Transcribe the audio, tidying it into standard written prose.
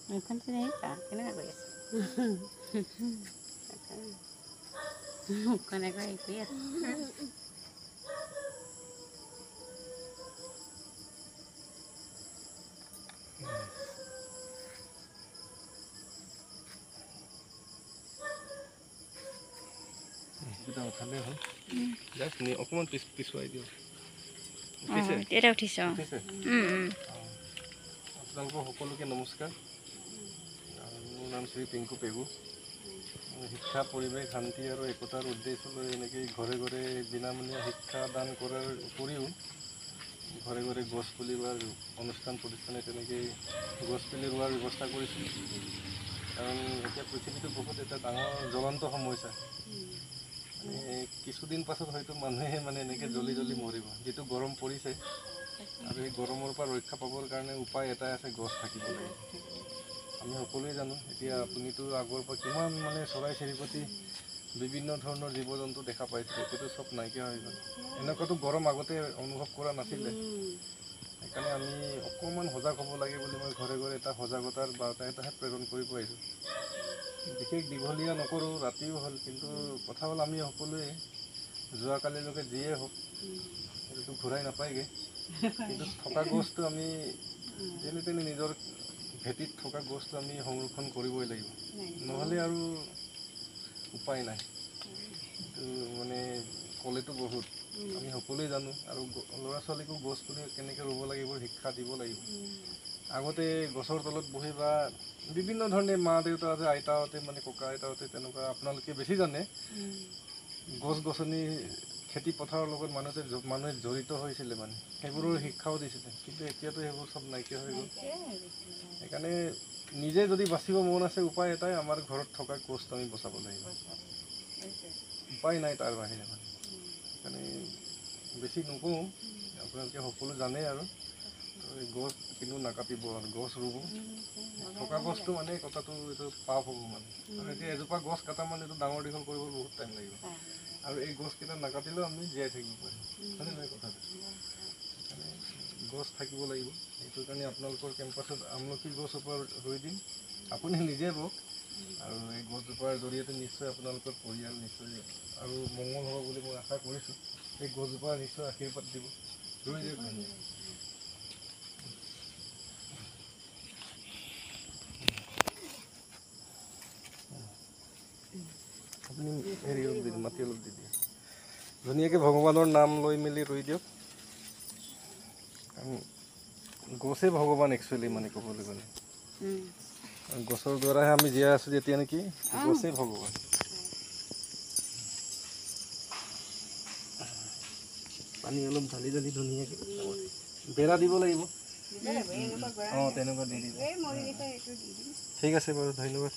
মুখখন কেনেকুৱা কৰি আছে মুখখন একবাৰ হেৰি কৰি আছে ভালেই হ'ল জাষ্ট অকণমান পিছুৱাই দিয়ক এতিয়া উঠিছে আপোনালোকৰ সকলোকে নমস্কাৰ মোৰ নাম শ্ৰী পিংকু পেগু শিক্ষা পৰিৱেশ শান্তি আৰু একতাৰ উদ্দেশ্য লৈ এনেকৈ ঘৰে ঘৰে বিনামূলীয়া শিক্ষা দান কৰাৰ উপৰিও ঘৰে ঘৰে গছপুলি বা অনুষ্ঠান প্ৰতিষ্ঠানে তেনেকৈ গছপুলি ৰোৱাৰ ব্যৱস্থা কৰিছোঁ কাৰণ এতিয়া পৃথিৱীটো বহুত এটা ডাঙৰ জ্বলন্ত সমস্যা কিছুদিন পাছত হয়তো মানুহে এনেকৈ জ্বলি জ্বলি মৰিব যিটো গৰম পৰিছে আৰু এই গৰমৰ পৰা ৰক্ষা পাবৰ কাৰণে উপায় এটাই আছে গছ থাকিব লাগে আমি সকলোৱে জানো এতিয়া আপুনিতো আগৰ পৰা কিমান চৰাই চিৰিকটি বিভিন্ন ধৰণৰ জীৱ জন্তু দেখা পাইছে এতিয়াতো চব নাইকিয়া হৈ গ'ল এনেকুৱাতো গৰম আগতে অনুভৱ কৰা নাছিলে সেইকাৰণে আমি অকণমান সজাগ হ'ব লাগে বুলি মই ঘৰে ঘৰে এটা সজাগতাৰ বাৰ্তা এটাহে প্ৰেৰণ কৰিব আহিছোঁ বিশেষ দীঘলীয়া নকৰোঁ ৰাতিও হ'ল কিন্তু কথা হ'ল আমি সকলোৱে যোৱাকালিলৈকে যিয়ে হওক সেইটোতো ঘূৰাই নাপায়গৈ কিন্তু থকা গছটো আমি যেনে তেনে নিজৰ ভেটিত থকা গছটো আমি সংৰক্ষণ কৰিবই লাগিব নহ'লে আৰু উপায় নাই এইটো ক'লেতো বহুত আমি সকলোৱে জানো আৰু ল'ৰা ছোৱালীকো গছ পুলি কেনেকৈ ৰুব লাগিব শিক্ষা দিব লাগিব আগতে গছৰ তলত বহি বা বিভিন্ন ধৰণে মা দেউতা আছে আইতাহঁতে ককা আইতাহঁতে তেনেকুৱা আপোনালোকে বেছি জানে গছ গছনি খেতি পথাৰৰ লগত মানুহে জড়িত হৈছিলে সেইবোৰৰ শিক্ষাও দিছিলে কিন্তু এতিয়াতো সেইবোৰ চব নাইকিয়া হৈ গ'ল সেইকাৰণে নিজে যদি বাচিব মন আছে উপায় এটাই আমাৰ ঘৰত থকা গছটো আমি বচাব লাগিব উপায় নাই তাৰ বাহিৰে সেইকাৰণে বেছি নকওঁ আপোনালোকে সকলো জানে আৰু গছ কিন্তু নাকাটিব আৰু গছ ৰুব থকা গছটো কথাটো এইটো পাপ হ'ব আৰু এতিয়া এজোপা গছ কটা এইটো ডাঙৰ দীঘল কৰিব বহুত টাইম লাগিব আৰু এই গছকেইটা নাকাটিলেও আমি জীয়াই থাকিব পাৰিম হয়নে নহয় কথাটো সেইকাৰণে গছ থাকিব লাগিব সেইটো কাৰণে আপোনালোকৰ কেম্পাছত আমলখি গছ ওপৰত ৰুই দিম আপুনি নিজে ৰুওক আৰু এই গছজোপাৰ জৰিয়তে নিশ্চয় আপোনালোকৰ পৰিয়াল নিশ্চয় আৰু মংগল হ'ব বুলি মই আশা কৰিছোঁ এই গছজোপা নিশ্চয় আশীৰ্বাদ দিব ৰুই দিয়ক আপুনি হেৰি অলপ দি মাটি অলপ দি দিয়ে ধুনীয়াকৈ ভগৱানৰ নাম লৈ মেলি ৰুই দিয়ক গছেই ভগৱান একচুৱেলি ক'বলৈ গ'লে গছৰ দ্বাৰাহে আমি জীয়াই আছোঁ যেতিয়া নেকি গছেই ভগৱান পানী অলপ ঢালি ঢালি ধুনীয়াকৈ বেৰা দিব লাগিব তেনেকুৱা দি দিব ঠিক আছে বাৰু ধন্যবাদ